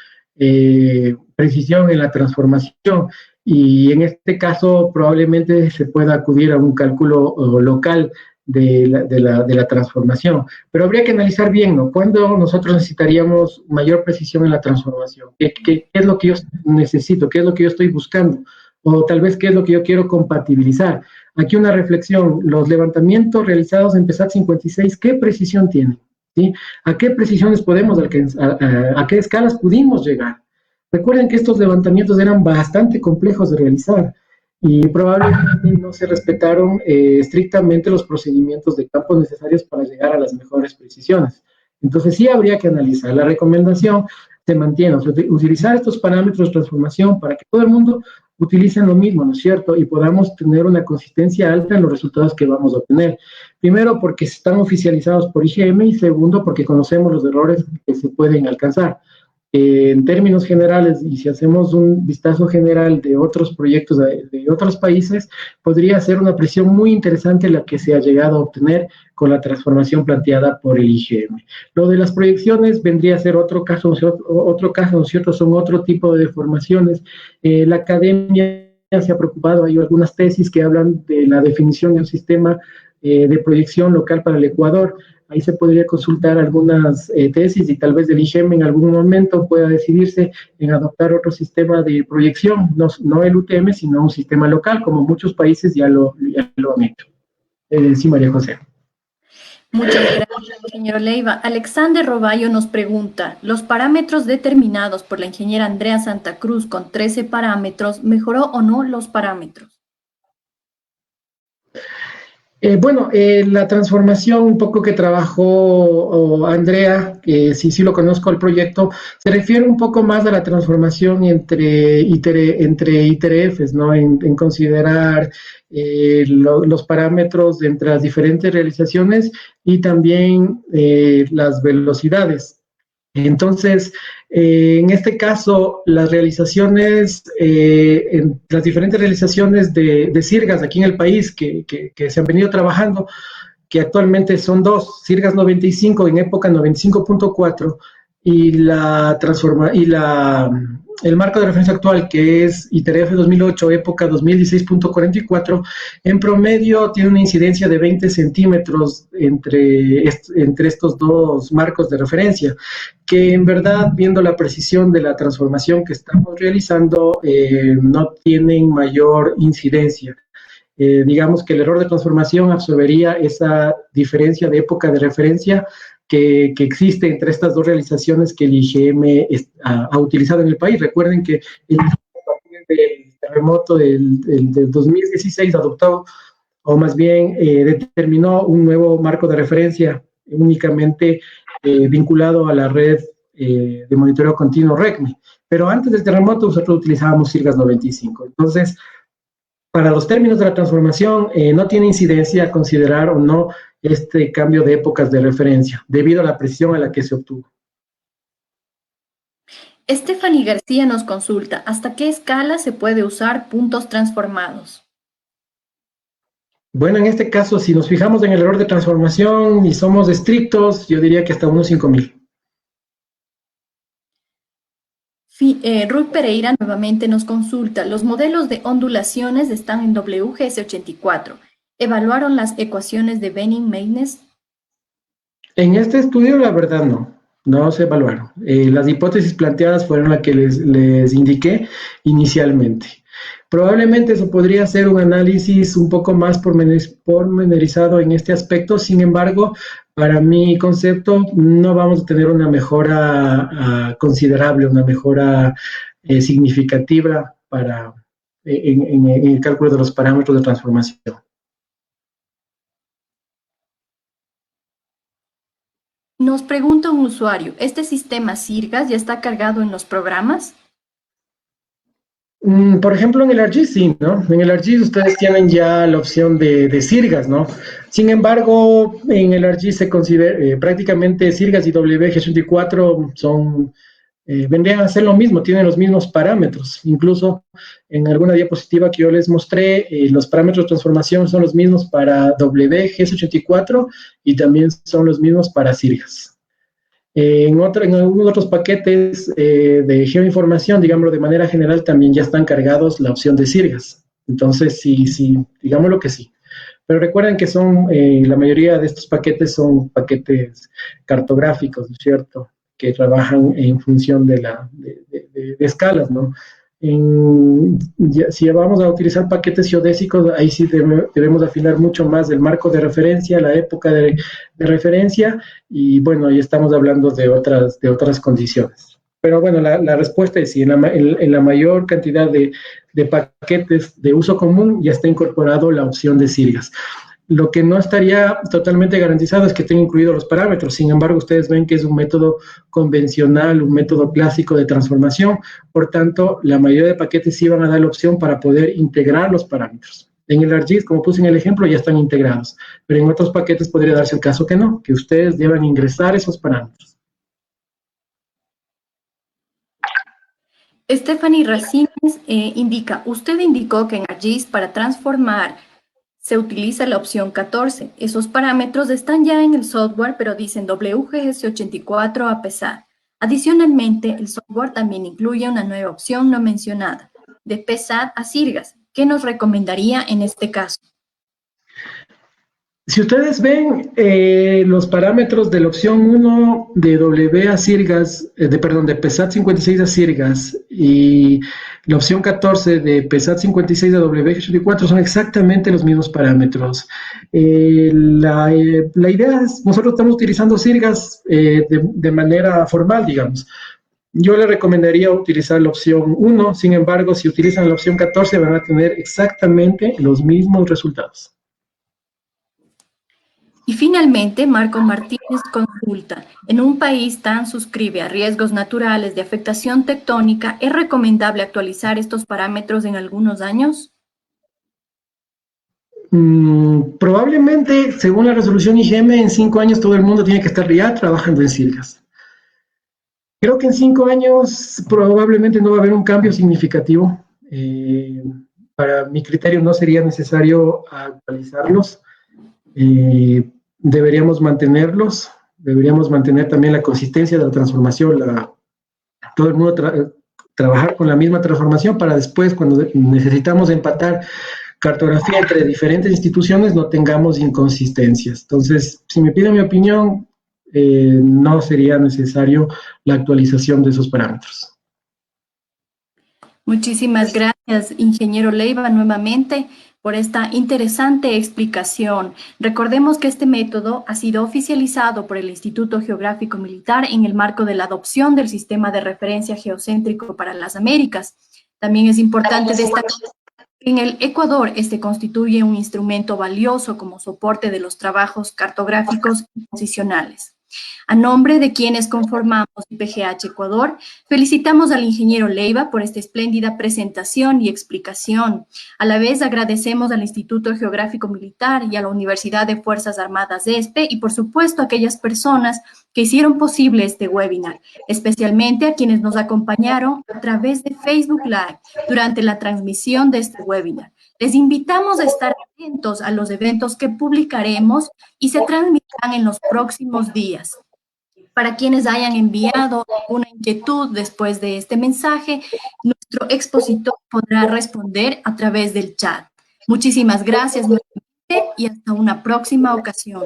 precisión en la transformación, y en este caso probablemente se pueda acudir a un cálculo local de la transformación. Pero habría que analizar bien, ¿no? ¿Cuándo nosotros necesitaríamos mayor precisión en la transformación? ¿Qué es lo que yo necesito? ¿Qué es lo que yo estoy buscando? O tal vez qué es lo que yo quiero compatibilizar. Aquí una reflexión: los levantamientos realizados en PESAC 56, ¿qué precisión tienen? ¿Sí? ¿A qué precisiones podemos alcanzar? ¿A qué escalas pudimos llegar? Recuerden que estos levantamientos eran bastante complejos de realizar y probablemente no se respetaron estrictamente los procedimientos de campo necesarios para llegar a las mejores precisiones. Entonces sí habría que analizar. La recomendación se mantiene, o sea, utilizar estos parámetros de transformación para que todo el mundo utilice lo mismo, ¿no es cierto? Y podamos tener una consistencia alta en los resultados que vamos a obtener. Primero, porque están oficializados por IGM, y segundo, porque conocemos los errores que se pueden alcanzar. En términos generales, y si hacemos un vistazo general de otros proyectos de otros países, podría ser una presión muy interesante la que se ha llegado a obtener con la transformación planteada por el IGM. Lo de las proyecciones vendría a ser otro caso, ¿no es cierto? Son otro tipo de deformaciones. La academia se ha preocupado, hay algunas tesis que hablan de la definición de un sistema de proyección local para el Ecuador. Ahí se podría consultar algunas tesis, y tal vez el IGM en algún momento pueda decidirse en adoptar otro sistema de proyección, no el UTM, sino un sistema local, como muchos países ya lo han hecho. Sí, María José. Muchas gracias, señor Leiva. Alexander Roballo nos pregunta: ¿los parámetros determinados por la ingeniera Andrea Santa Cruz con 13 parámetros, mejoró o no los parámetros? La transformación un poco que trabajó Andrea, que sí lo conozco el proyecto, se refiere un poco más a la transformación entre ITRFs, ¿no? En considerar los parámetros entre las diferentes realizaciones y también las velocidades. Entonces, en este caso, las realizaciones, las diferentes realizaciones de Sirgas aquí en el país que se han venido trabajando, que actualmente son dos: Sirgas 95 en época 95.4 y el marco de referencia actual, que es ITRF 2008, época 2016.44, en promedio tiene una incidencia de 20 centímetros entre estos dos marcos de referencia, que en verdad, viendo la precisión de la transformación que estamos realizando, no tienen mayor incidencia. Digamos que el error de transformación absorbería esa diferencia de época de referencia que existe entre estas dos realizaciones que el IGM ha utilizado en el país. Recuerden que el terremoto del 2016 adoptó, o más bien determinó, un nuevo marco de referencia únicamente vinculado a la red de monitoreo continuo RECME. Pero antes del terremoto nosotros utilizábamos Sirgas 95. Entonces, para los términos de la transformación, no tiene incidencia considerar o no este cambio de épocas de referencia, debido a la precisión a la que se obtuvo. Stephanie García nos consulta: ¿hasta qué escala se puede usar puntos transformados? Bueno, en este caso, si nos fijamos en el error de transformación y somos estrictos, yo diría que hasta unos 5000. Rui Pereira nuevamente nos consulta: los modelos de ondulaciones están en WGS84. ¿Evaluaron las ecuaciones de Benning-Meines? En este estudio, la verdad, no se evaluaron. Las hipótesis planteadas fueron las que les indiqué inicialmente. Probablemente eso podría ser un análisis un poco más pormenorizado en este aspecto. Sin embargo, para mi concepto, no vamos a tener una mejora considerable, una mejora significativa en el cálculo de los parámetros de transformación. Nos pregunta un usuario: ¿este sistema Sirgas ya está cargado en los programas? Por ejemplo, en el ArcGIS sí, ¿no? En el ArcGIS ustedes tienen ya la opción de Sirgas, ¿no? Sin embargo, en el ArcGIS se considera prácticamente Sirgas y WG84 son vendrían a ser lo mismo, tienen los mismos parámetros. Incluso en alguna diapositiva que yo les mostré, los parámetros de transformación son los mismos para WGS84 y también son los mismos para Sirgas. En algunos otros paquetes de geoinformación, digámoslo de manera general, también ya están cargados la opción de Sirgas. Entonces, sí, digámoslo que sí. Pero recuerden que la mayoría de estos paquetes son paquetes cartográficos, ¿no es cierto?, que trabajan en función de escalas, ¿no? Si vamos a utilizar paquetes geodésicos, ahí sí debemos afinar mucho más el marco de referencia, la época de referencia, y bueno, ahí estamos hablando de otras condiciones. Pero bueno, la respuesta es sí, en la mayor cantidad de paquetes de uso común ya está incorporado la opción de Sirgas. Lo que no estaría totalmente garantizado es que tenga incluidos los parámetros. Sin embargo, ustedes ven que es un método convencional, un método clásico de transformación. Por tanto, la mayoría de paquetes sí van a dar la opción para poder integrar los parámetros. En el ArcGIS, como puse en el ejemplo, ya están integrados. Pero en otros paquetes podría darse el caso que no, que ustedes deban ingresar esos parámetros. Stephanie Racines indica, usted indicó que en ArcGIS para transformar se utiliza la opción 14. Esos parámetros están ya en el software, pero dicen WGS84 a pesar. Adicionalmente, el software también incluye una nueva opción no mencionada, de PESAT a Sirgas. ¿Qué nos recomendaría en este caso? Si ustedes ven los parámetros de la opción 1 de W a Sirgas, de PESAT 56 a Sirgas y la opción 14 de PESAT 56 a WG84 son exactamente los mismos parámetros. La idea es, nosotros estamos utilizando Sirgas de manera formal, digamos. Yo le recomendaría utilizar la opción 1, sin embargo, si utilizan la opción 14 van a tener exactamente los mismos resultados. Y finalmente, Marco Martínez consulta, en un país tan suscribe a riesgos naturales de afectación tectónica, ¿es recomendable actualizar estos parámetros en algunos años? Probablemente, según la resolución IGM, en 5 años todo el mundo tiene que estar ya trabajando en Sirgas. Creo que en 5 años probablemente no va a haber un cambio significativo. Para mi criterio no sería necesario actualizarlos. Deberíamos mantenerlos, deberíamos mantener también la consistencia de la transformación, todo el mundo trabajar con la misma transformación para después, cuando necesitamos empatar cartografía entre diferentes instituciones, no tengamos inconsistencias. Entonces, si me piden mi opinión, no sería necesario la actualización de esos parámetros. Muchísimas gracias, ingeniero Leiva, nuevamente por esta interesante explicación. Recordemos que este método ha sido oficializado por el Instituto Geográfico Militar en el marco de la adopción del Sistema de Referencia Geocéntrico para las Américas. También es importante destacar que en el Ecuador este constituye un instrumento valioso como soporte de los trabajos cartográficos y posicionales. A nombre de quienes conformamos IPGH Ecuador, felicitamos al ingeniero Leiva por esta espléndida presentación y explicación. A la vez agradecemos al Instituto Geográfico Militar y a la Universidad de Fuerzas Armadas ESPE y por supuesto a aquellas personas que hicieron posible este webinar, especialmente a quienes nos acompañaron a través de Facebook Live durante la transmisión de este webinar. Les invitamos a estar atentos a los eventos que publicaremos y se transmitirán en los próximos días. Para quienes hayan enviado una inquietud después de este mensaje, nuestro expositor podrá responder a través del chat. Muchísimas gracias nuevamente y hasta una próxima ocasión.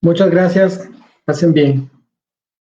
Muchas gracias. Pasen bien.